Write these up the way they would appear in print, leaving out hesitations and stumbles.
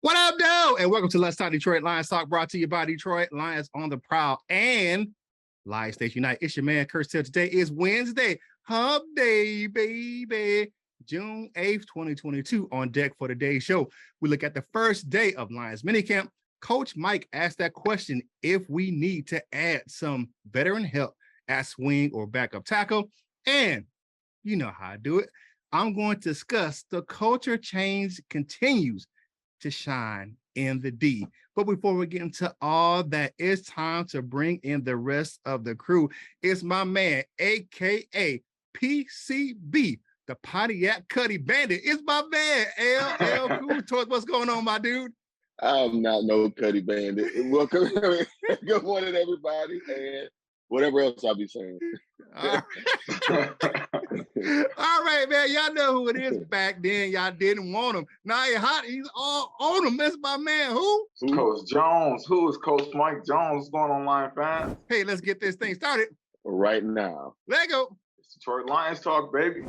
What up, though? And welcome to Let's Talk Detroit Lions Talk, brought to you by Detroit Lions on the Prowl and Lions Station Unite. It's your man, Curt. Today is Wednesday, Hump Day, baby. June 8th, 2022. On deck for today's show, we look at the first day of Lions MiniCamp. Coach Mike asked that question if we need to add some veteran help at swing or backup tackle. And you know how I do it. I'm going to discuss the culture change continues to shine in the D. But before we get into all that, it's time to bring in the rest of the crew. It's my man, aka PCB, the Pontiac Cuddy Bandit. It's my man, LL Cool Toys. What's going on, my dude? I'm not no Cuddy Bandit. Welcome. Good morning, everybody, and whatever else I'll be saying. All right, man. Y'all know who it is. Back then, y'all didn't want him. Now he's hot. He's all on him. That's my man. Who? Coach Jones. Who is Coach Mike Jones? What's going on, Lion fans? Hey, let's get this thing started Right now. Let go. It's Detroit Lions Talk, baby.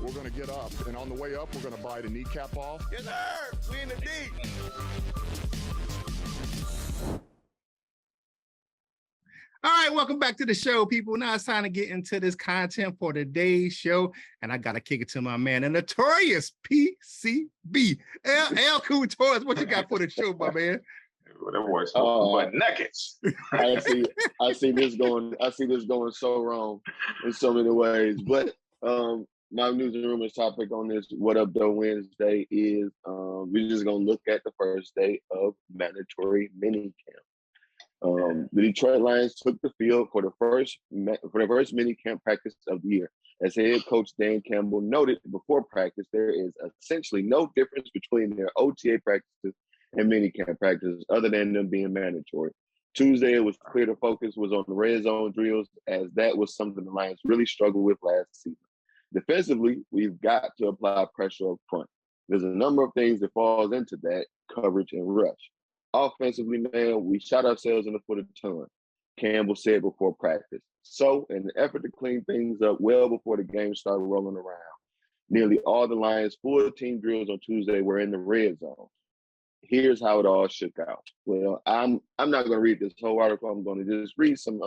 We're going to get up, and on the way up, we're going to bite a kneecap off. Yes, sir. We in the deep. All right, welcome back to the show, people. Now it's time to get into this content for today's show, and I got to kick it to my man, the notorious PCB. LL Cool Toys, what you got for the show, my man? That boy smoking but nuggets. I see this going so wrong in so many ways. But my news and rumors topic on this What Up Though Wednesday is we're just gonna look at the first day of mandatory minicamp. The Detroit Lions took the field for the first minicamp practice of the year. As head coach Dan Campbell noted before practice, there is essentially no difference between their OTA practices and minicamp practices other than them being mandatory. Tuesday, it was clear the focus was on the red zone drills, as that was something the Lions really struggled with last season. Defensively, we've got to apply pressure up front. There's a number of things that falls into that, coverage and rush. Offensively, man, we shot ourselves in the foot a ton, Campbell said before practice. So, in the effort to clean things up well before the game started rolling around, nearly all the Lions' full team drills on Tuesday were in the red zone. Here's how it all shook out. Well, I'm not going to read this whole article. I'm going to just read some,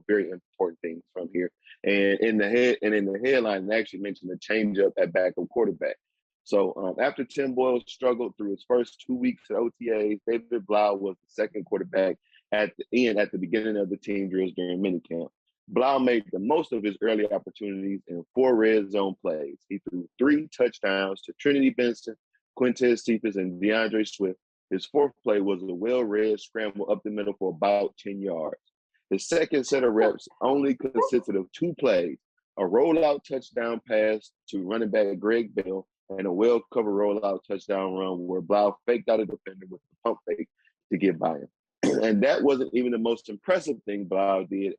very important things from here. And in the headline, it actually mentioned the changeup at backup quarterback. So after Tim Boyle struggled through his first 2 weeks at OTAs, David Blau was the second quarterback at the beginning of the team drills during minicamp. Blau made the most of his early opportunities in 4 red zone plays. He threw 3 touchdowns to Trinity Benson, Quintez Cephas, and DeAndre Swift. His fourth play was a well-read scramble up the middle for about 10 yards. His second set of reps only consisted of 2 plays, a rollout touchdown pass to running back Greg Bell and a well-covered rollout touchdown run where Blau faked out a defender with a pump fake to get by him. And that wasn't even the most impressive thing Blau did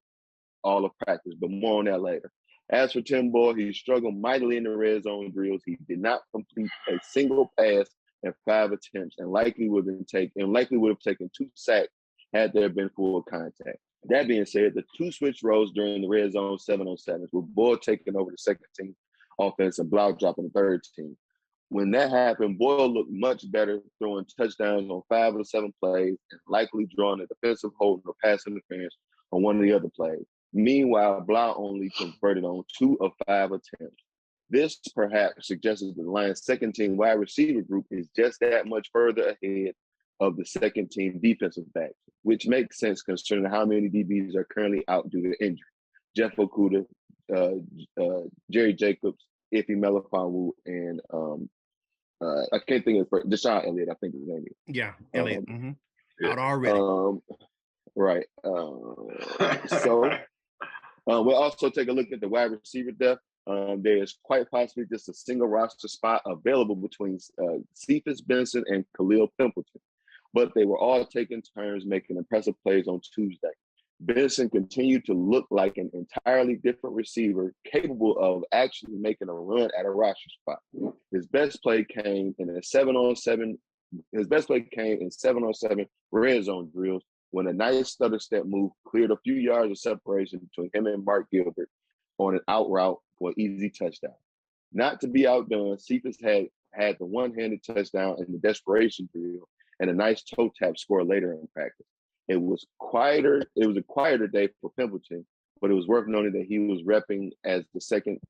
all of practice, but more on that later. As for Tim Boyle, he struggled mightily in the red zone drills. He did not complete a single pass in 5 attempts and likely would have taken 2 sacks had there been full contact. That being said, the 2 switch roles during the red zone 7-on-7s, with Boyle taking over the second team offense and Blau dropping the third team. When that happened, Boyle looked much better, throwing touchdowns on 5 of the 7 plays and likely drawing a defensive hold or pass interference on one of the other plays. Meanwhile, Blau only converted on 2 of 5 attempts. This perhaps suggests that the Lions' second team wide receiver group is just that much further ahead of the second team defensive backs, which makes sense considering how many DBs are currently out due to injury. Jeff Okudah, Jerry Jacobs, Ife Melifonwu, and I can't think of Deshaun Elliott, I think his name is. Yeah, Elliott. Out already. Right. So we'll also take a look at the wide receiver depth. There's quite possibly just a single roster spot available between Cephas Benson and Khalil Pimpleton, but they were all taking turns making impressive plays on Tuesday. Benson continued to look like an entirely different receiver, capable of actually making a run at a roster spot. His best play came in 7-on-7 red zone drills when a nice stutter step move cleared a few yards of separation between him and Mark Gilbert on an out route for an easy touchdown. Not to be outdone, Cephas had the one-handed touchdown in the desperation drill and a nice toe tap score later in practice. It was a quieter day for Pimpleton, but it was worth noting that he was repping as a second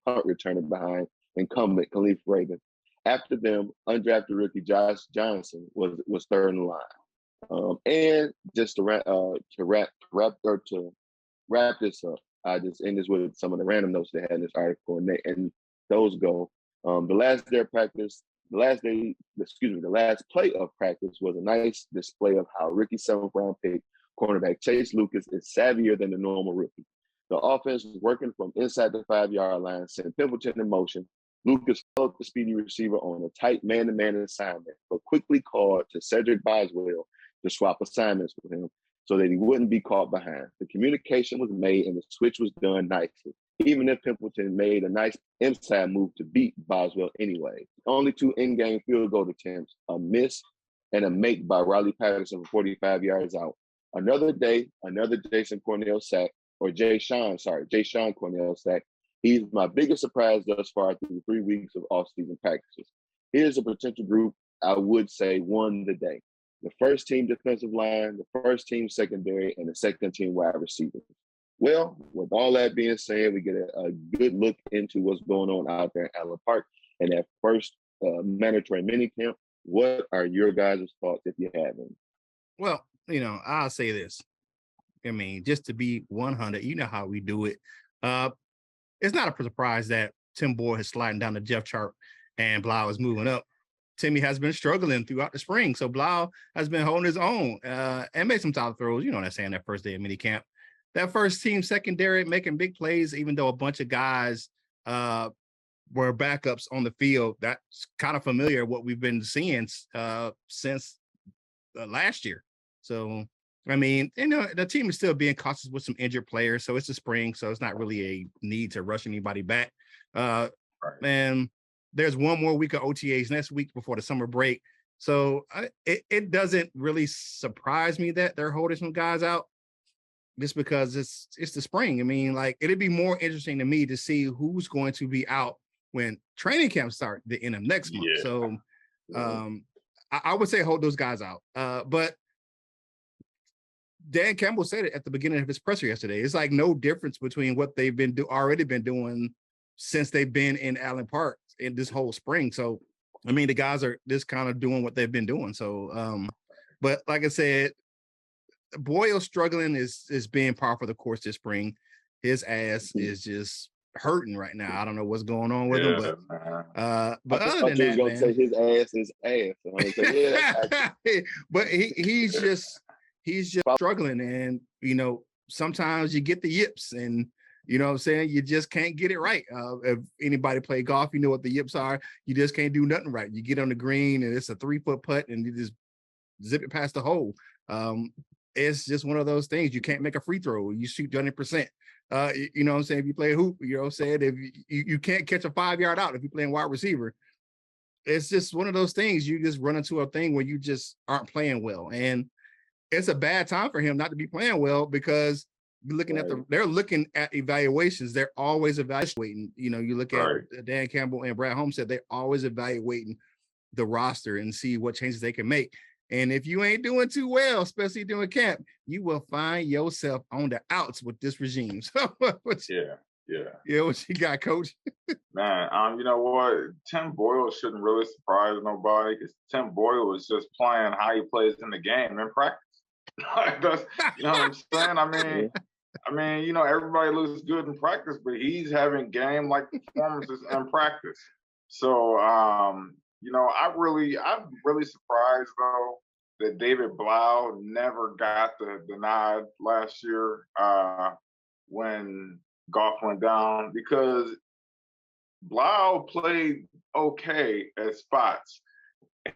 punt returner behind incumbent Khalif Raven. After them, undrafted rookie Josh Johnson was third in line. And just to wrap this up, I just end this with some of the random notes they had in this article, and those go. The last play of practice was a nice display of how rookie 7th round pick cornerback Chase Lucas is savvier than the normal rookie. The offense was working from inside the 5-yard line, sent Pimpleton in motion. Lucas followed the speedy receiver on a tight man-to-man assignment, but quickly called to Cedric Boswell to swap assignments with him so that he wouldn't be caught behind. The communication was made and the switch was done nicely, even if Pimpleton made a nice inside move to beat Boswell anyway. Only 2 in-game field goal attempts, a miss and a make by Riley Patterson for 45 yards out. Another Jason Cornell sack, or Jay Sean Cornell sack. He's my biggest surprise thus far through the 3 weeks of off-season practices. Here's a potential group I would say won the day. The first team defensive line, the first team secondary, and the second team wide receivers. Well, with all that being said, we get a good look into what's going on out there in Allen Park and that first mandatory minicamp. What are your guys' thoughts if you have any? Well, I'll say this. I mean, just to be 100, you know how we do it. It's not a surprise that Tim Boyle is sliding down the depth chart and Blau is moving up. Timmy has been struggling throughout the spring, so Blau has been holding his own and made some solid throws. You know what I'm saying, that first day of minicamp. That first team secondary making big plays, even though a bunch of guys were backups on the field. That's kind of familiar what we've been seeing since last year. So, I mean, the team is still being cautious with some injured players. So it's the spring, so it's not really a need to rush anybody back. Right. And there's one more week of OTAs next week before the summer break. So it doesn't really surprise me that they're holding some guys out just because it's the spring. I mean, like, it'd be more interesting to me to see who's going to be out when training camps start the end of next month. Yeah. So I would say hold those guys out. But Dan Campbell said it at the beginning of his presser yesterday. It's like no difference between what they've already been doing since they've been in Allen Park in this whole spring. So, I mean, the guys are just kind of doing what they've been doing. So, but like I said, Boyle struggling is being par for the course this spring. His ass is just hurting right now. I don't know what's going on with him, but other than that, man, say his ass is ass. But he's just struggling, and sometimes you get the yips, and you know what I'm saying, you just can't get it right. If anybody play golf, you know what the yips are. You just can't do nothing right. You get on the green and it's a 3-foot putt and you just zip it past the hole. It's just one of those things. You can't make a free throw. You shoot 100%. You know what I'm saying? If you play a hoop, you know what I'm saying? If you can't catch a 5-yard out if you're playing wide receiver. It's just one of those things. You just run into a thing where you just aren't playing well. And it's a bad time for him not to be playing well, because they're looking at evaluations. They're always evaluating. You look at Dan Campbell and Brad Holmes said they're always evaluating the roster and see what changes they can make. And if you ain't doing too well, especially during camp, you will find yourself on the outs with this regime. So what you got, Coach? Man, you know what? Tim Boyle shouldn't really surprise nobody, because Tim Boyle is just playing how he plays in the game in practice. That's, you know what I'm saying? I mean, everybody looks good in practice, but he's having game-like performances in practice. So, I'm really surprised though that David Blau never got the nod last year when Goff went down, because Blau played okay at spots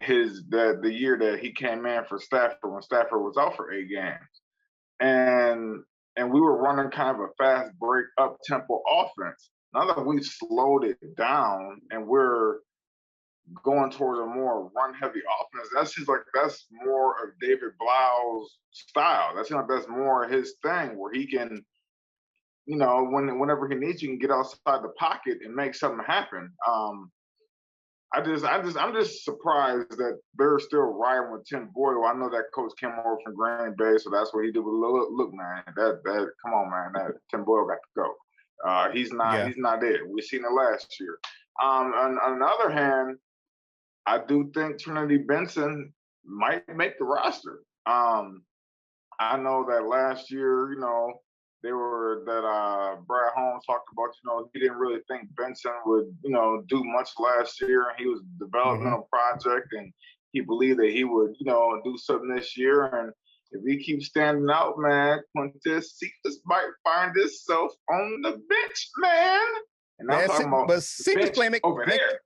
the year that he came in for Stafford, when Stafford was out for 8 games. And we were running kind of a fast break up tempo offense. Now that we've slowed it down and we're going towards a more run-heavy offense. That's more of David Blau's style. That seems like that's more his thing, where he can, whenever he needs, you can get outside the pocket and make something happen. I'm just surprised that they're still riding with Tim Boyle. I know that coach came over from Green Bay, so that's what he did. But look, man, that come on, man, that Tim Boyle got to go. He's not it. We've seen it last year. On the other hand, I do think Trinity Benson might make the roster. I know that last year, Brad Holmes talked about, he didn't really think Benson would, do much last year. He was a developmental project, and he believed that he would, do something this year. And if he keeps standing out, man, Quintez Cephas might find himself on the bench, man. And I'm talking about but Cephas playing over there.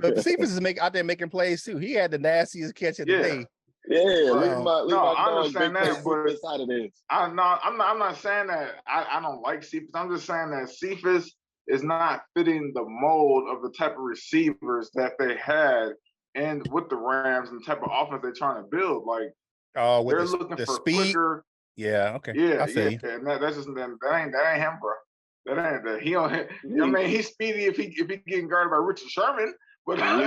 But Cephas is out there making plays too. He had the nastiest catch of the day. Yeah, I understand that, but out of this. I'm not saying that I don't like Cephas. I'm just saying that Cephas is not fitting the mold of the type of receivers that they had and with the Rams and the type of offense they're trying to build. Like, they're looking for speed. quicker. Yeah, okay. Yeah. And that's just that ain't him, bro. That ain't that. He don't. I mean, he's speedy if he getting guarded by Richard Sherman. But you know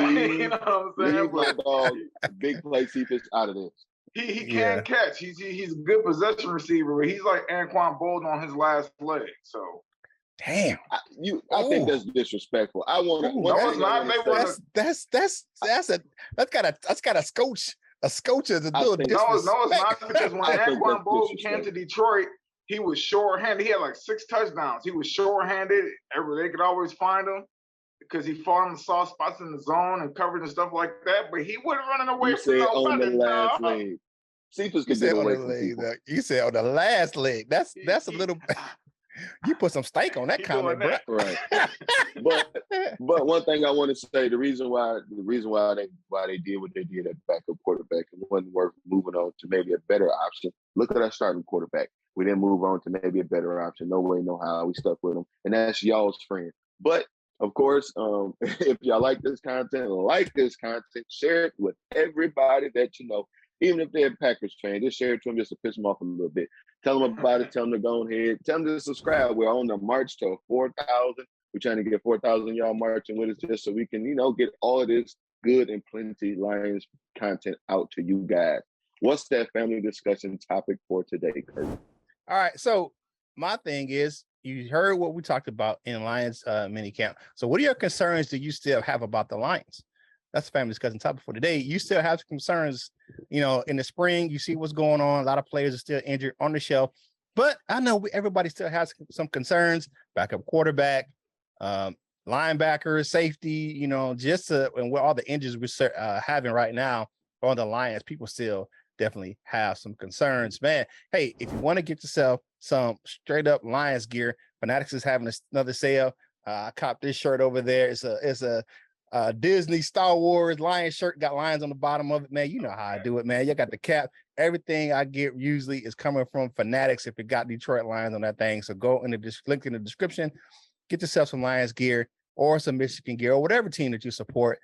what I'm saying? My dog, big play Cephas out of this. He can catch. He's a good possession receiver, but he's like Anquan Bolden on his last leg. So, damn, I think that's disrespectful. I want to. No, it's not. That's got a scotch as a little disrespect. No, it's not, because when Anquan Bolden came to Detroit, he was short-handed. He had like 6 touchdowns. He was short-handed. They could always find him because he fought in the soft spots in the zone and covered and stuff like that. But he wasn't running away from nobody. On the last leg. Cephas could get away from people. You said on the last leg. That's a little. You put some steak on that comment, bro. Right. But one thing I want to say, the reason why they did what they did at backup quarterback, and wasn't worth moving on to maybe a better option. Look at our starting quarterback. We didn't move on to maybe a better option. No way, no how. We stuck with him, and that's y'all's friend. But of course, if y'all like this content, share it with everybody that you know. Even if they're a Packers fan, just share it to them just to piss them off a little bit. Tell them about it. Tell them to go ahead. Tell them to subscribe. We're on the march to 4,000. We're trying to get 4,000 y'all marching with us just so we can, get all of this good and plenty Lions content out to you guys. What's that family discussion topic for today, Curt? All right. So my thing is, you heard what we talked about in Lions MiniCamp. So what are your concerns that you still have about the Lions? That's the family discussion topic for today. You still have concerns, in the spring. You see what's going on. A lot of players are still injured on the shelf. But I know everybody still has some concerns. Backup quarterback, linebacker, safety, and with all the injuries we're having right now on the Lions, people still definitely have some concerns. Man, hey, if you want to get yourself some straight up Lions gear, Fanatics is having another sale. I copped this shirt over there. It's a Disney Star Wars lion shirt, got lions on the bottom of it, man. You know how I do it, man. You got the cap. Everything I get usually is coming from Fanatics if it got Detroit Lions on that thing. So go in the link in the description, get yourself some Lions gear or some Michigan gear or whatever team that you support.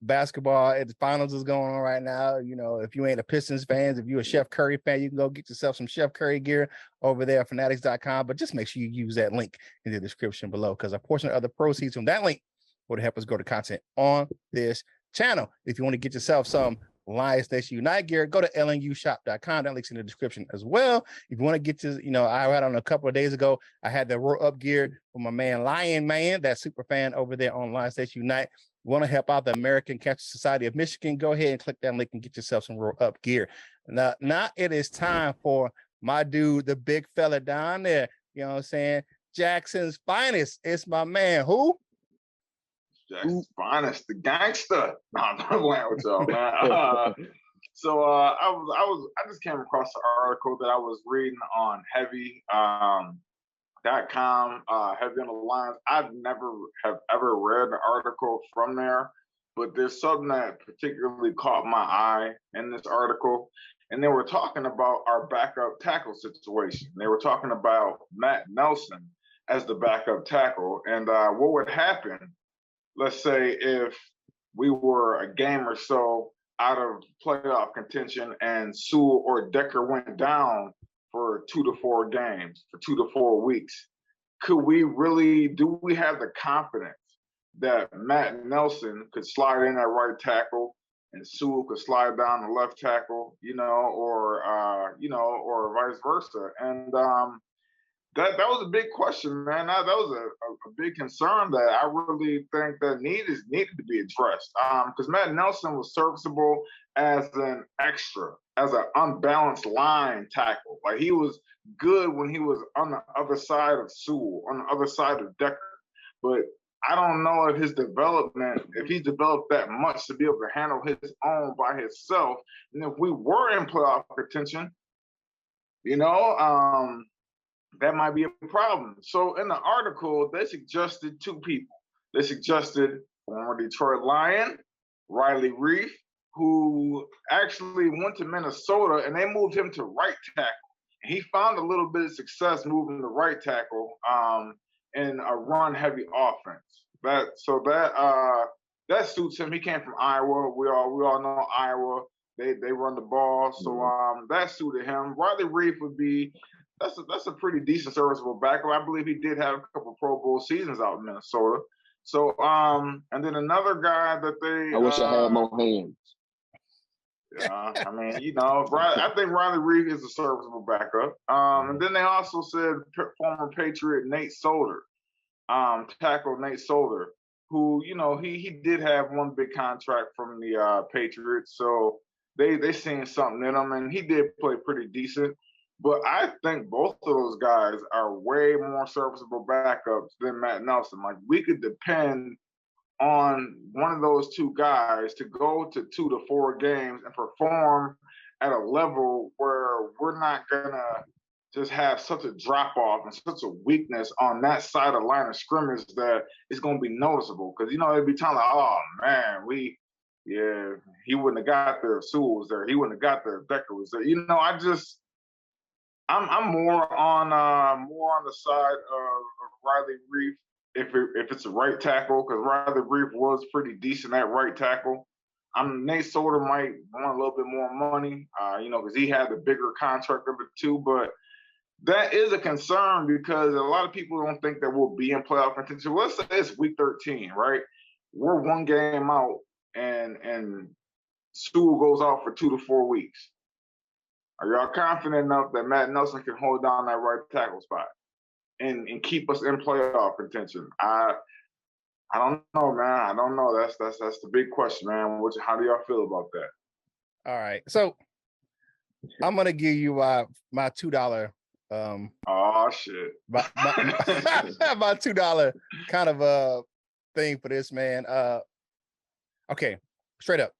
Basketball at the finals is going on right now. If you ain't a Pistons fan, if you're a Chef Curry fan, you can go get yourself some Chef Curry gear over there at fanatics.com. But just make sure you use that link in the description below, because a portion of the proceeds from that link would help us grow the content on this channel. If you want to get yourself some Lions Nation Unite gear, go to lnushop.com. That link's in the description as well. If you want to get to, I had on a couple of days ago, I had the roll up gear for my man Lion Man, that super fan over there on Lions Nation Unite. You want to help out the American Cancer Society of Michigan, go ahead and click that link and get yourself some roll up gear. Now it is time for my dude, the big fella down there. You know what I'm saying? Jackson's finest. It's my man. Who? Jackson's finest, the gangster. No, I'm not playing with y'all, man. So I just came across an article that I was reading on heavy.com, Heavy on the Lions. I've never have ever read an article from there, but there's something that particularly caught my eye in this article. And they were talking about our backup tackle situation. They were talking about Matt Nelson as the backup tackle and what would happen. Let's say if we were a game or so out of playoff contention and Sewell or Decker went down for 2 to 4 games, for 2 to 4 weeks, do we have the confidence that Matt Nelson could slide in at right tackle and Sewell could slide down the left tackle, or vice versa? And that was a big question, man. That was a big concern that I really think that needed to be addressed. Because Matt Nelson was serviceable as an extra, as an unbalanced line tackle. Like, he was good when he was on the other side of Sewell, on the other side of Decker. But I don't know if he's developed that much to be able to handle his own by himself. And if we were in playoff contention, that might be a problem. So in the article, they suggested 2 people. They suggested former Detroit Lion, Riley Reef, who actually went to Minnesota and they moved him to right tackle. And he found a little bit of success moving to right tackle in a run-heavy offense. That suits him. He came from Iowa. We all know Iowa. They run the ball, so that suited him. Riley Reef would be. That's a pretty decent serviceable backup. I believe he did have a couple Pro Bowl seasons out in Minnesota. So, and then another guy that they. I wish I had more hands. Yeah, I mean, I think Riley Reef is a serviceable backup. And then they also said former Patriot Nate Solder, tackle Nate Solder, who, he did have one big contract from the Patriots. So they seen something in him, and he did play pretty decent. But I think both of those guys are way more serviceable backups than Matt Nelson. Like, we could depend on one of those 2 guys to go to 2 to 4 games and perform at a level where we're not gonna just have such a drop off and such a weakness on that side of line of scrimmage that it's gonna be noticeable. Because it'd be time like, oh man, he wouldn't have got there if Sewell was there. He wouldn't have got there if Decker was there. I'm more on the side of Riley Reef if it's a right tackle, because Riley Reef was pretty decent at right tackle. Nate Solder might want a little bit more money, because he had the bigger contract of the 2. But that is a concern because a lot of people don't think that we'll be in playoff contention. Let's say it's week 13, right? We're 1 game out, and Sewell goes out for 2 to 4 weeks. Are y'all confident enough that Matt Nelson can hold down that right tackle spot and keep us in playoff contention? I don't know, man. I don't know. That's the big question, man. How do y'all feel about that? All right. So I'm gonna give you my $2. Oh shit. My $2 kind of thing for this, man. Okay, straight up,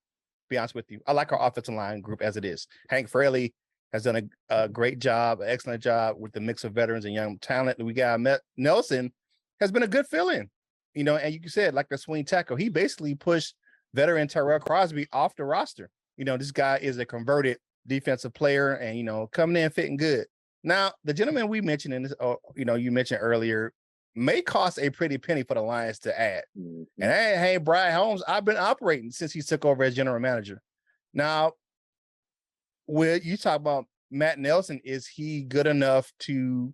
be honest with you. I like our offensive line group as it is. Hank Fraley has done a great job, an excellent job with the mix of veterans and young talent. We got Nelson has been a good fill-in, and you said, like the swing tackle, he basically pushed veteran Terrell Crosby off the roster. This guy is a converted defensive player and, coming in fitting good. Now, the gentleman we mentioned in this, you mentioned earlier, may cost a pretty penny for the Lions to add. Mm-hmm. And hey, Brian Holmes, I've been operating since he took over as general manager. Now, when you talk about Matt Nelson, is he good enough to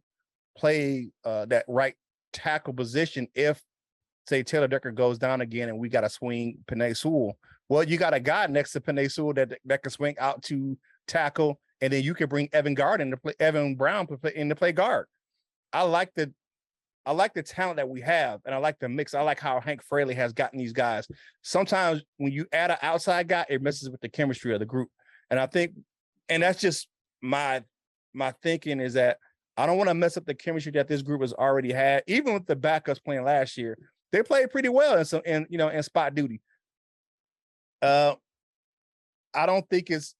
play that right tackle position if, say, Taylor Decker goes down again and we got to swing Penei Sewell? Well, you got a guy next to Penei Sewell that can swing out to tackle, and then you can bring Evan Brown to play guard. I like the talent that we have, and I like the mix. I like how Hank Fraley has gotten these guys. Sometimes when you add an outside guy, it messes with the chemistry of the group. And I think, and that's just my thinking, is that I don't want to mess up the chemistry that this group has already had. Even with the backups playing last year, they played pretty well in spot duty. I don't think it's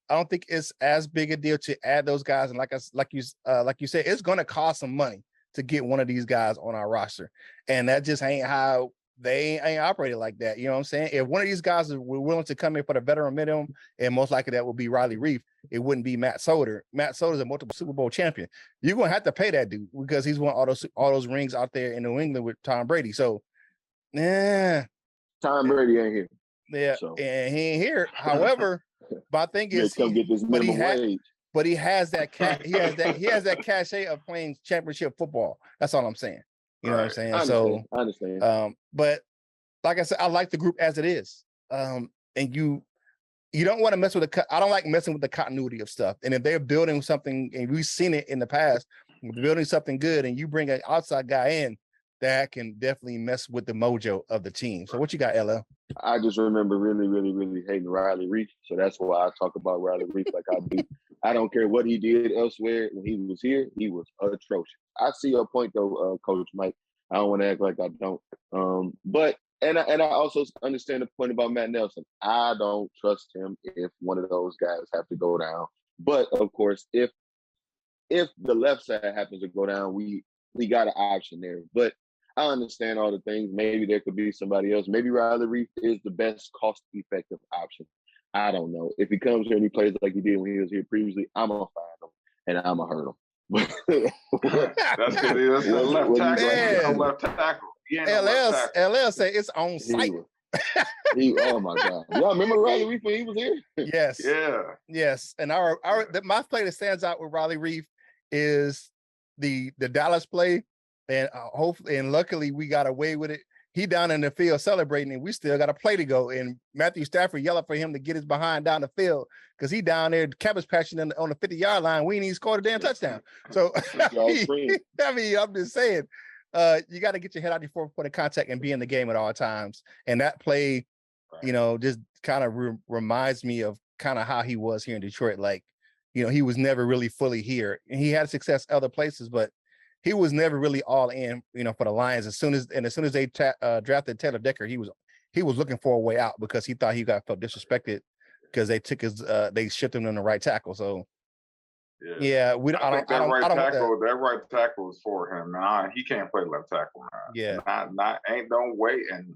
as big a deal to add those guys. And like you said, it's going to cost some money to get one of these guys on our roster. And that just ain't how they ain't operated like that. You know what I'm saying? If one of these guys were willing to come in for the veteran minimum, and most likely that would be Riley Reef, it wouldn't be Matt Solder. Matt Solder's a multiple Super Bowl champion. You're going to have to pay that dude because he's won all those rings out there in New England with Tom Brady. So, Tom Brady ain't here. Yeah, So and he ain't here. However, my thing is, come get this minimum wage. But he has that he has that cachet of playing championship football. That's all I'm saying. You know what I'm saying? I understand. But like I said, I like the group as it is. And you don't want to mess with I don't like messing with the continuity of stuff. And if they're building something, and we've seen it in the past, building something good, and you bring an outside guy in, that can definitely mess with the mojo of the team. So what you got, LL? I just remember really, really, really hating Riley Reef. So that's why I talk about Riley Reef like I do. I don't care what he did elsewhere. When he was here, he was atrocious. I see your point though, Coach Mike. I don't want to act like I don't. But I also understand the point about Matt Nelson. I don't trust him if one of those guys have to go down. But of course, if the left side happens to go down, we got an option there. But I understand all the things. Maybe there could be somebody else. Maybe Riley Reef is the best cost-effective option. I don't know. If he comes here and he plays like he did when he was here previously, I'm going to find him and I'm going to hurt him. That's because he's a left tackle. Left tackle. LL say it's on site. Oh my God! Y'all remember Riley Reef when he was here? Yes. Yeah. Yes. And my play that stands out with Riley Reef is the Dallas play, and hopefully and luckily we got away with it. He down in the field celebrating, and we still got a play to go. And Matthew Stafford yelling for him to get his behind down the field because he down there cabbage patching on the 50-yard line. We ain't even scored a damn touchdown. So I mean, I'm just saying. You got to get your head out your 4th point of contact and be in the game at all times. And that play, just kind of reminds me of kind of how he was here in Detroit. Like, he was never really fully here. And he had success other places, but he was never really all in, for the Lions. As soon as they drafted Taylor Decker, he was looking for a way out because he thought he felt disrespected because they took they shipped him on the right tackle. So. Yeah, that right tackle was for him. Nah, he can't play left tackle, man. Yeah, not ain't no way. And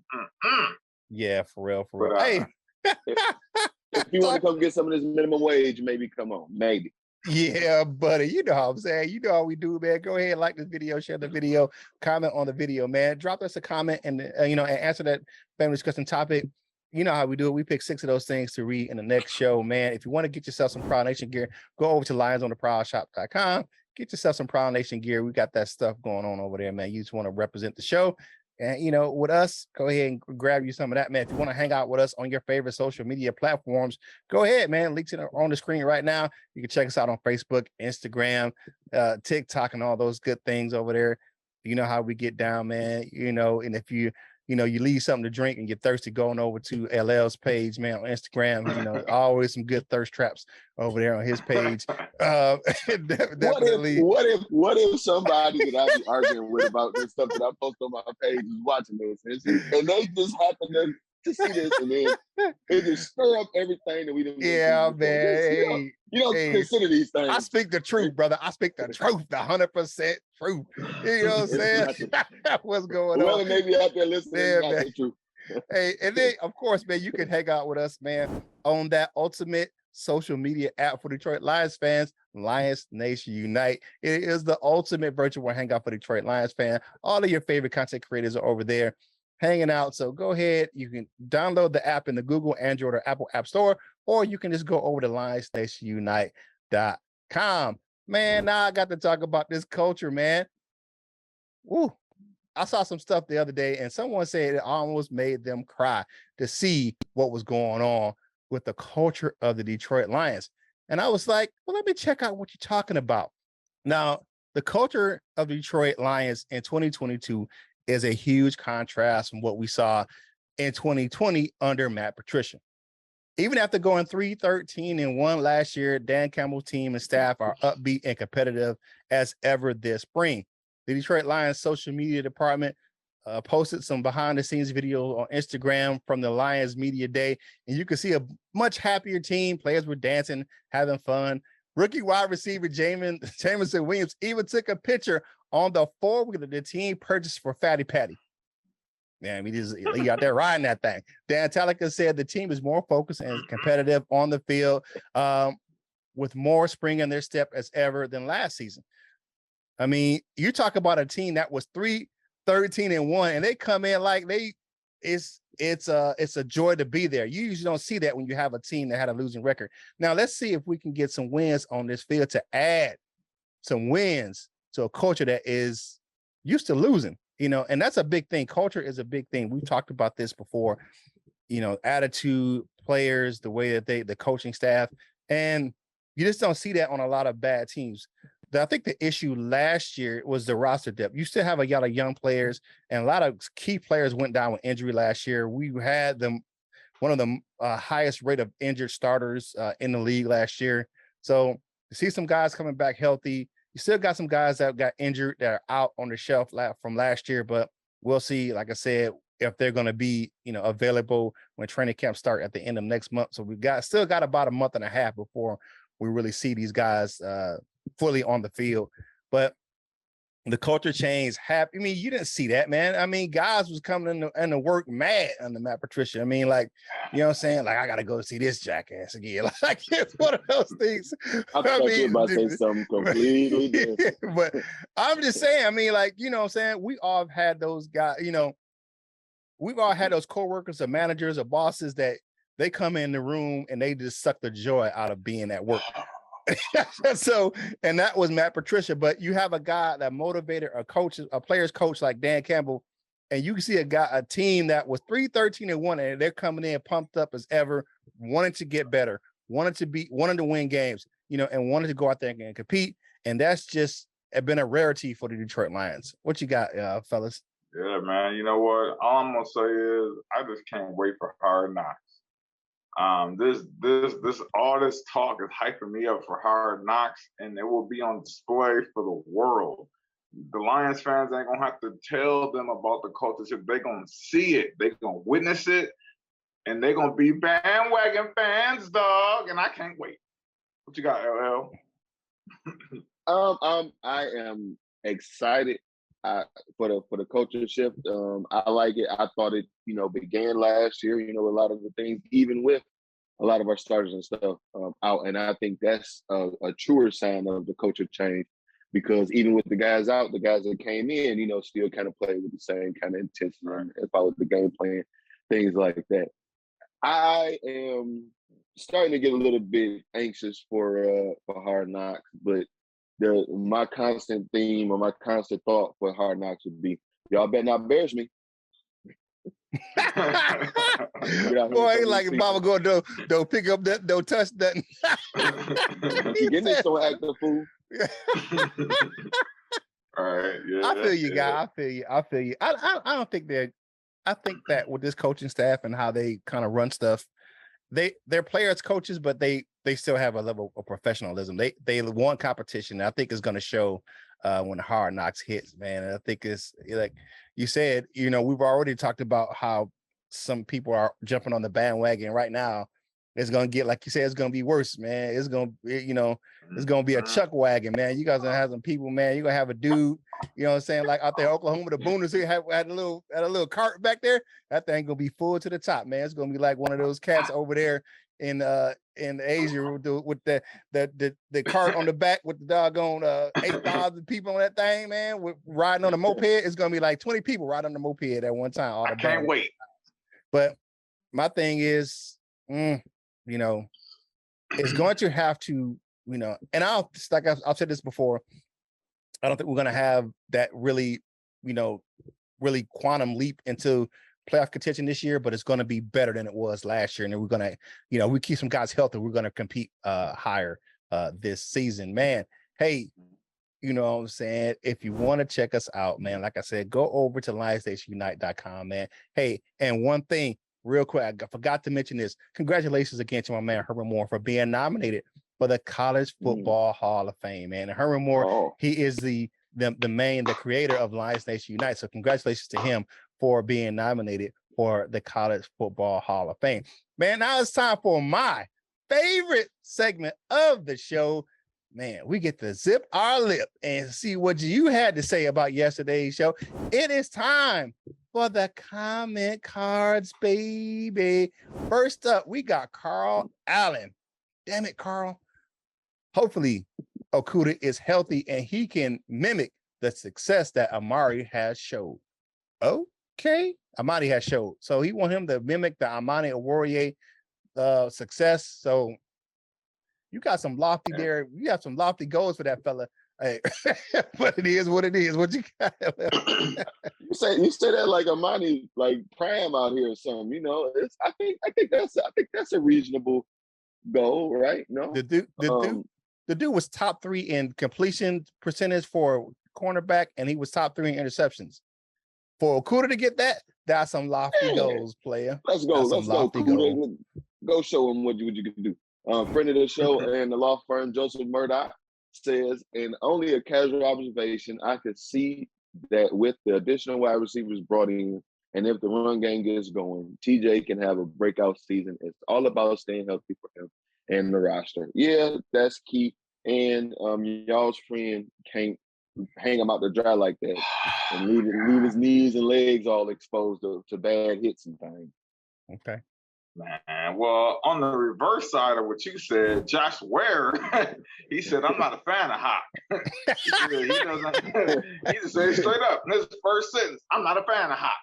yeah, for real. But, hey, if you want to come get some of this minimum wage, maybe come on, maybe. Yeah, buddy. You know how I'm saying. You know how we do, man. Go ahead, like this video, share the video, comment on the video, man. Drop us a comment and and answer that family discussion topic. You know how we do it. We pick 6 of those things to read in the next show, man. If you want to get yourself some Prowl Nation gear, go over to lionsontheprowlshop.com. Get yourself some Prowl Nation gear. We got that stuff going on over there, man. You just want to represent the show. And, with us, go ahead and grab you some of that, man. If you want to hang out with us on your favorite social media platforms, go ahead, man. Links on the screen right now. You can check us out on Facebook, Instagram, TikTok, and all those good things over there. You know how we get down, man. And if you leave something to drink and you're thirsty, going over to LL's page, man, on Instagram, always some good thirst traps over there on his page. Definitely. What if somebody that I be arguing with about this stuff that I post on my page is watching this and they just happen to see this and then it just stir up everything that we didn't. Yeah, man. Consider these things. I speak the truth, brother. I speak the truth, the 100% truth. You know what I'm saying? What's going on? Well, maybe out there listening, not the truth. Hey, and then of course, man, you can hang out with us, man, on that ultimate social media app for Detroit Lions fans, Lions Nation Unite. It is the ultimate virtual hangout for Detroit Lions fan. All of your favorite content creators are over there hanging out. So go ahead. You can download the app in the Google, Android, or Apple App Store, or you can just go over to lionsnationunite.com. Man, now I got to talk about this culture, man. Woo. I saw some stuff the other day, and someone said it almost made them cry to see what was going on with the culture of the Detroit Lions. And I was like, well, let me check out what you're talking about. Now, the culture of the Detroit Lions in 2022 is a huge contrast from what we saw in 2020 under Matt Patricia. Even after going 3-13-1 last year, Dan Campbell's team and staff are upbeat and competitive as ever this spring. The Detroit Lions social media department posted some behind-the-scenes video on Instagram from the Lions Media Day, and you can see a much happier team. Players were dancing, having fun. Rookie wide receiver Jamison Williams even took a picture on the four-wheeler the team purchased for Fatty Patty. Man, he out there riding that thing. Dan Talica said the team is more focused and competitive on the field with more spring in their step as ever than last season. I mean, you talk about a team that was 3-13-1, and they come in like they it's a joy to be there. You usually don't see that when you have a team that had a losing record. Now let's see if we can get some wins on this field to add some wins to a culture that is used to losing, and that's a big thing. Culture is a big thing. We've talked about this before, attitude, players, the way that the coaching staff, and you just don't see that on a lot of bad teams. I think the issue last year was the roster depth. You still have a lot of young players, and a lot of key players went down with injury last year. We had one of the highest rate of injured starters in the league last year. So to see some guys coming back healthy, you still got some guys that got injured that are out on the shelf from last year, but we'll see, like I said, if they're going to be, available when training camp start at the end of next month. So still got about a month and a half before we really see these guys fully on the field. But the culture change happened. I mean, you didn't see that, man. I mean, guys was coming into work mad under Matt Patricia. I mean, like, you know what I'm saying? Like, I got to go see this jackass again. Like, it's one of those things. I thought you were about to say something completely different. But I'm just saying, I mean, like, you know what I'm saying? We all have had those guys, we've all had those coworkers or managers or bosses that they come in the room and they just suck the joy out of being at work. So, and that was Matt Patricia. But you have a guy that motivated a player's coach like Dan Campbell, and you can see a team that was 3-13-1, and they're coming in pumped up as ever, wanting to get better, wanting to win games, and wanted to go out there and compete. And that's just been a rarity for the Detroit Lions. What you got, fellas? Yeah, man. You know what? All I'm gonna say is I just can't wait for Hard Knocks. All this talk is hyping me up for Hard Knocks, and it will be on display for the world. The Lions fans ain't gonna have to tell them about the culture shift. They're gonna see it, they're gonna witness it, and they're gonna be bandwagon fans, dog. And I can't wait. What you got, LL? I am excited for the culture shift. I like it. I thought it, began last year, a lot of the things, even with a lot of our starters and stuff out. And I think that's a truer sign of the culture change, because even with the guys out, the guys that came in, still kind of played with the same kind of intensity and followed the game plan, things like that. I am starting to get a little bit anxious for Hard Knocks, but my constant theme or my constant thought for Hard Knocks would be, y'all better not embarrass me. Boy, like if Baba go don't pick up that, don't touch that. You getting this, don't act the fool. All right, yeah. I feel you, guy. I feel you. I don't think I think that with this coaching staff and how they kind of run stuff, they're players, coaches, but they still have a level of professionalism. They want competition. I think it's going to show when Hard Knocks hits, man. And I think it's like you said, we've already talked about how some people are jumping on the bandwagon right now. It's going to get, like you said, it's going to be worse, man. It's going to, it's going to be a chuck wagon, man. You guys are going to have some people, man. You're going to have a dude, you know what I'm saying? Like out there, Oklahoma, the Booners had a little cart back there. That thing going to be full to the top, man. It's going to be like one of those cats over there in Asia with the cart on the back with the doggone 8,000 people on that thing, man, with riding on a moped. It's going to be like 20 people riding on the moped at one time. I can't wait. But my thing is, it's going to have to, and I've said this before, I don't think we're going to have that really quantum leap into playoff contention this year, but it's going to be better than it was last year. And we're going to, we keep some guys healthy. We're going to compete higher this season, man. Hey, you know what I'm saying? If you want to check us out, man, like I said, go over to lionsnationunite.com, man. Hey, and one thing, real quick, I forgot to mention this. Congratulations again to my man Herman Moore for being nominated for the College Football Hall of Fame, man. And Herman Moore, he is the creator of Lions Nation Unite. So congratulations to him for being nominated for the College Football Hall of Fame. Man, now it's time for my favorite segment of the show. Man, we get to zip our lip and see what you had to say about yesterday's show. It is time for the comment cards, baby. First up, we got Carl Allen. Damn it, Carl. Hopefully, Okudah is healthy and he can mimic the success that Amari has showed. Okay. Okay. Amani has showed. So he want him to mimic the Amani Warrior success. So you got some lofty there. You have some lofty goals for that fella. Hey, but it is what it is. What you got? you say that like Amani, like prime out here or something. You know, I think that's a reasonable goal, right? No, the dude was top 3 in completion percentage for cornerback, and he was top 3 in interceptions. For Okudah to get that, that's some lofty goals, player. Let's go. Okudah, go show him what you can do. Friend of the show and the law firm, Joseph Murdoch, says, in only a casual observation, I could see that with the additional wide receivers brought in, and if the run game gets going, TJ can have a breakout season. It's all about staying healthy for him and the roster. Yeah, that's key. And y'all's friend can't hang him out to dry like that and leave his knees and legs all exposed to bad hits and things. Okay. Man, well, on the reverse side of what you said, Josh Ware, he said, I'm not a fan of Hawk. He just said straight up in his first sentence, I'm not a fan of Hawk.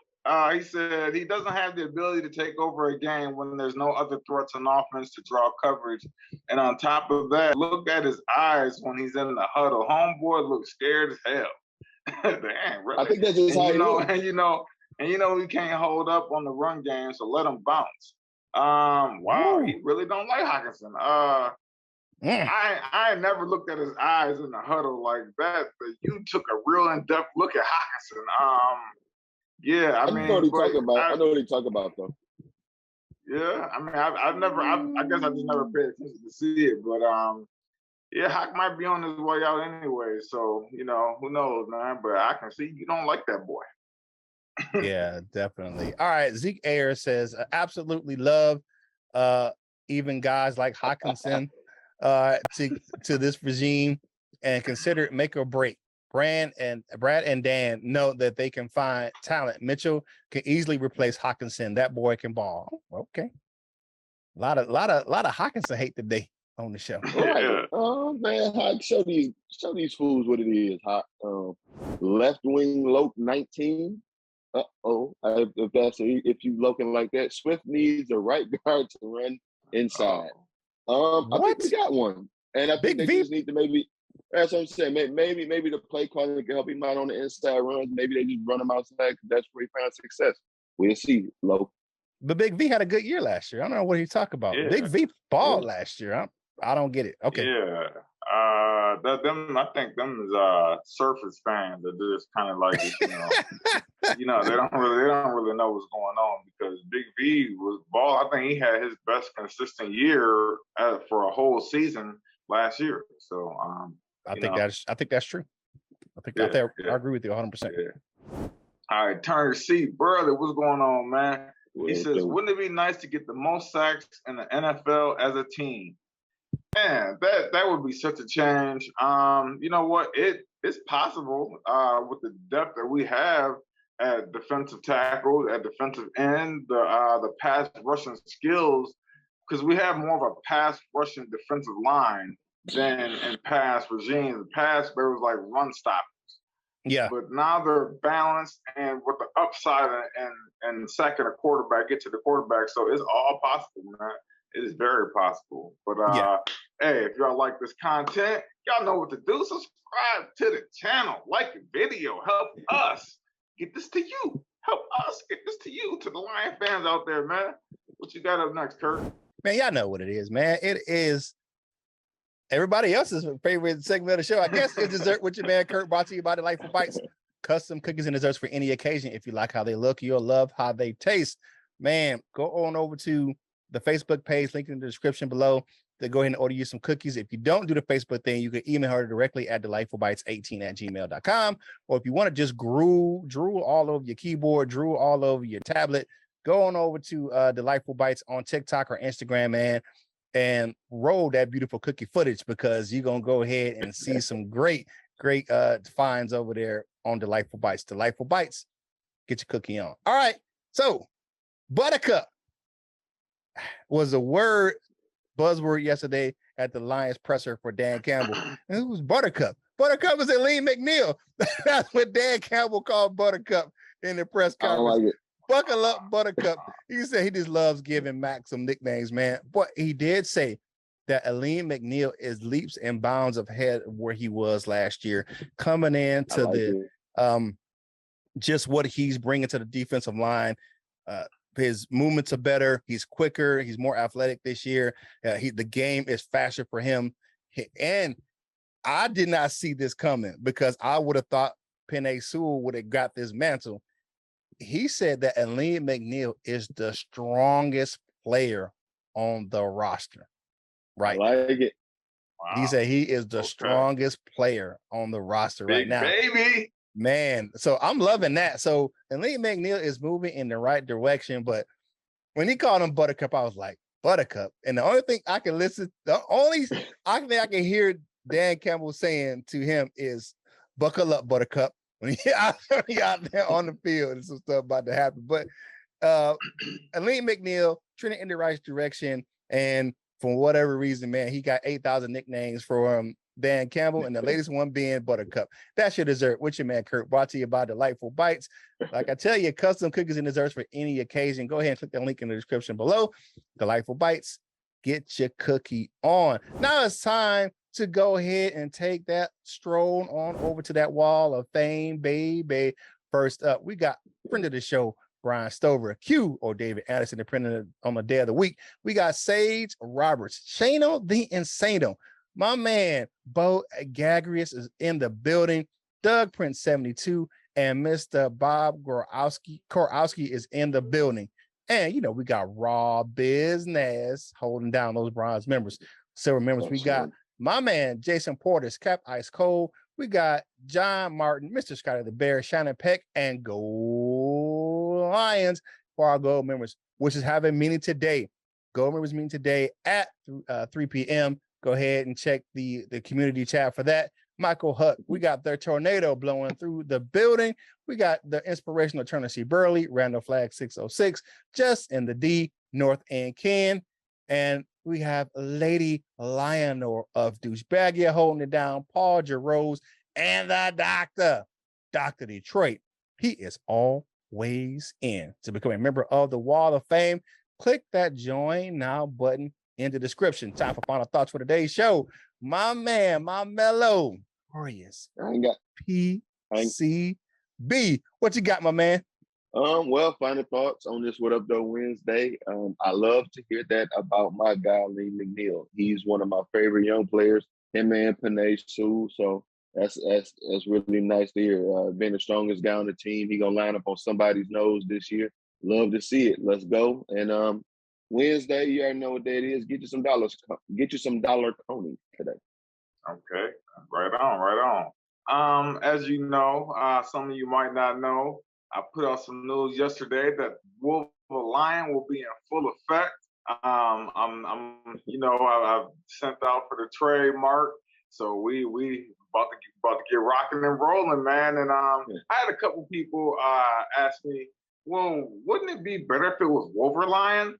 He said he doesn't have the ability to take over a game when there's no other threats on offense to draw coverage. And on top of that, look at his eyes when he's in the huddle. Homeboy looks scared as hell. Damn, really? I think that's just how he looks. And you know he can't hold up on the run game, so let him bounce. Wow, he really don't like Hockenson. I never looked at his eyes in the huddle like that. But you took a real in-depth look at Hockenson. Yeah, I know what he's talking about. I know what he's talking about, though. Yeah, I mean, I guess I just never paid attention to see it, but yeah, Hawk might be on his way out anyway. So you know, who knows, man? But I can see you don't like that boy. Yeah, definitely. All right, Zeke Ayer says, absolutely love even guys like Hockenson to this regime, and consider it make or break. Brad and Dan know that they can find talent. Mitchell can easily replace Hockenson. That boy can ball. Okay. A lot of Hockenson hate today on the show. Right. Oh man, Hawk, show these fools what it is. Hawk. Left wing Loke 19. If you looking like that, Swift needs a right guard to run inside. I think we got one, and I think they just need to maybe. That's what I'm saying. Maybe the play calling can help him out on the inside runs. Maybe they just run him outside because that's where he found success. We'll see, Loke. But Big V had a good year last year. I don't know what he's talking about. Yeah. Big V balled last year. I don't get it. Okay. Yeah. I think them is Surface fans that just kind of like it, you know, they don't really know what's going on, because Big V was ball. I think he had his best consistent year for a whole season last year. So I think that's true. I agree with you 100%. Yeah. All right, Turner C, brother, what's going on, man? He says, wouldn't it be nice to get the most sacks in the NFL as a team? Man, that would be such a change. You know what? It's possible with the depth that we have at defensive tackle, at defensive end, the pass rushing skills, because we have more of a pass rushing defensive line than in pass regimes. The past, there was like run stoppers. Yeah. But now they're balanced, and with the upside and sacking a quarterback, get to the quarterback. So it's all possible, man. It is very possible. But hey, if y'all like this content, y'all know what to do. Subscribe to the channel, like the video, help us get this to you. Help us get this to you, to the Lion fans out there, man. What you got up next, Curt? Man, y'all know what it is, man. It is everybody else's favorite segment of the show. I guess it's Dessert with your man, Curt, brought to you by Delightful Bites. Custom cookies and desserts for any occasion. If you like how they look, you'll love how they taste. Man, go on over to the Facebook page, link in the description below, to go ahead and order you some cookies. If you don't do the Facebook thing, you can email her directly at delightfulbites18@gmail.com. Or if you want to just drool all over your keyboard, drool all over your tablet, go on over to Delightful Bites on TikTok or Instagram, man, and roll that beautiful cookie footage, because you're going to go ahead and see some great finds over there on Delightful Bites. Delightful Bites, get your cookie on. All right, so Buttercup was a buzzword yesterday at the Lions presser for Dan Campbell. And it was Buttercup. Buttercup was Elaine McNeil. That's what Dan Campbell called Buttercup. in the press I don't conference. like it. Buckle up, Buttercup. He said he just loves giving Mac some nicknames, man. But he did say that Aleem McNeil is leaps and bounds ahead of where he was last year, coming into just what he's bringing to the defensive line. His movements are better. He's quicker. He's more athletic this year. The game is faster for him. And I did not see this coming because I would have thought Penei Sewell would have got this mantle. He said that Aleem McNeil is the strongest player on the roster right I like it. Wow. He said he is the strongest player on the roster right now. Baby. Man, so I'm loving that. So Aleem McNeil is moving in the right direction, but when he called him Buttercup, I was like, Buttercup. And the only thing I can I can hear Dan Campbell saying to him is, buckle up, Buttercup. When he out there on the field and some stuff about to happen. But Aleem McNeil trending in the right direction. And for whatever reason, man, he got 8,000 nicknames from Dan Campbell, and the latest one being Buttercup. That's your dessert with your man Curt, brought to you by Delightful Bites. Like I tell you, custom cookies and desserts for any occasion. Go ahead and click the link in the description below. Delightful Bites. Get your cookie on. Now it's time to go ahead and take that stroll on over to that wall of fame, baby. First up, we got friend of the show, Brian Stover, Q, or David Anderson, depending on the day of the week. We got Sage Roberts, Shano the Insano. My man, Bo Gagrius is in the building. Doug Prince 72 and Mr. Bob Korowski is in the building. And, we got Raw Business holding down those bronze members. Silver members, we got my man, Jason Porter's Cap Ice Cold. We got John Martin, Mr. Scotty the Bear, Shannon Peck, and Gold Lions for our gold members, which is having meeting today. Gold members meeting today at 3 p.m. Go ahead and check the community chat for that. Michael Huck, we got their tornado blowing through the building. We got the inspirational Turner C. Burley, Randall Flag 606, Just in the D, North End Ken. And we have Lady Lionel of Douchebagia holding it down, Paul Jarose, and the doctor, Dr. Detroit. He is always in. To become a member of the Wall of Fame, click that Join Now button in the description. Time for final thoughts for today's show. My man, my mellow, glorious PCB. What you got, my man? Well, final thoughts on this What Up Though Wednesday. I love to hear that about my guy, Lee McNeil. He's one of my favorite young players, him and Penei Sewell. So that's really nice to hear. Being the strongest guy on the team, he gonna line up on somebody's nose this year. Love to see it. Let's go. And Wednesday, you already know what day it is. Get you some dollars. Get you some dollar Coney today. Okay, right on. As you know, some of you might not know, I put out some news yesterday that Wolf of Lion will be in full effect. I've sent out for the trademark, so we about to get rocking and rolling, man. And I had a couple people ask me, well, wouldn't it be better if it was Wolverlion?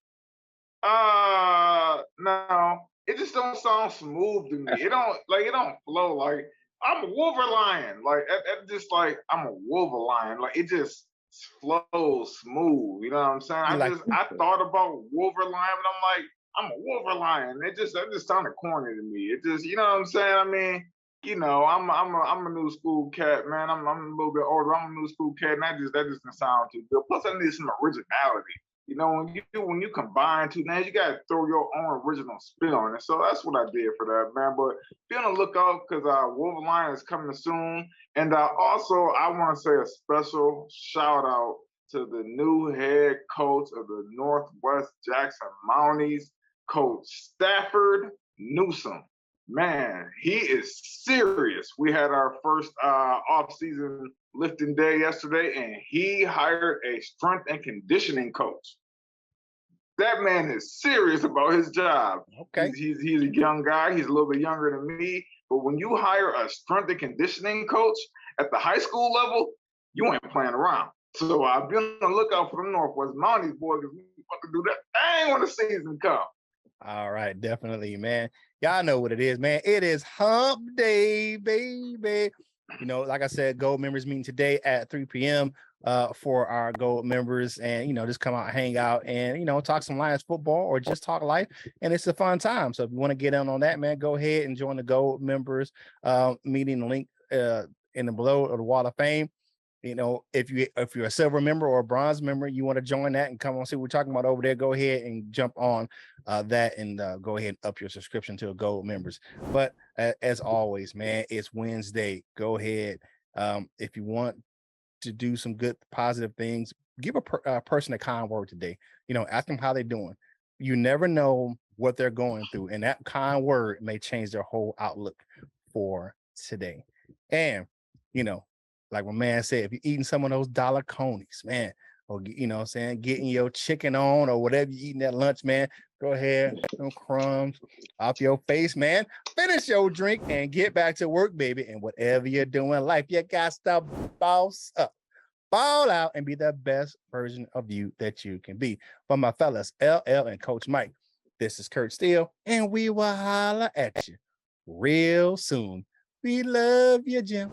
No, it just don't sound smooth to me. It don't flow. Like, I'm a Wolverlion. Like, it just like I'm a Wolverlion. Like, it just flows smooth. You know what I'm saying? I thought about Wolverlion, but I'm like, I'm a Wolverlion. That just sounded corny to me. It just, you know what I'm saying? I mean, I'm a new school cat, man. I'm a little bit older. I'm a new school cat, and that just doesn't sound too good. Plus, I need some originality. When you combine two names, you gotta throw your own original spin on it. So that's what I did for that, man. But be on the lookout because Wolverine is coming soon. And also, I want to say a special shout out to the new head coach of the Northwest Jackson Mounties, Coach Stafford Newsom. Man, he is serious. We had our first offseason lifting day yesterday, and he hired a strength and conditioning coach. That man is serious about his job. Okay. He's a young guy. He's a little bit younger than me. But when you hire a strength and conditioning coach at the high school level, you ain't playing around. So I've been on the lookout for the Northwest Mounties boys because we about to do that thing when the season comes. All right, definitely, man. Y'all know what it is, man. It is hump day, baby. You know, like I said, Gold members meeting today at 3 p.m. For our Gold members, and you know, just come out and hang out and you know, talk some Lions football or just talk life, and it's a fun time. So if you want to get in on that, man, go ahead and join the Gold members meeting. Link in the below of the Wall of Fame. You know, if you're a silver member or a bronze member, you want to join that and come on see what we're talking about over there, go ahead and jump on that and go ahead and up your subscription to a Gold members. But as always, man, it's Wednesday. Go ahead. If you want to do some good, positive things, give a person a kind word today. You know, ask them how they're doing. You never know what they're going through, and that kind word may change their whole outlook for today. And, you know, like my man said, if you're eating some of those dollar conies, man, or, you know what I'm saying, getting your chicken on or whatever you're eating at lunch, man, go ahead, some crumbs off your face, man. Finish your drink and get back to work, baby. And whatever you're doing in life, you got to boss up, ball out, and be the best version of you that you can be. For my fellas, LL and Coach Mike, this is Curt Steele, and we will holler at you real soon. We love you, Jim.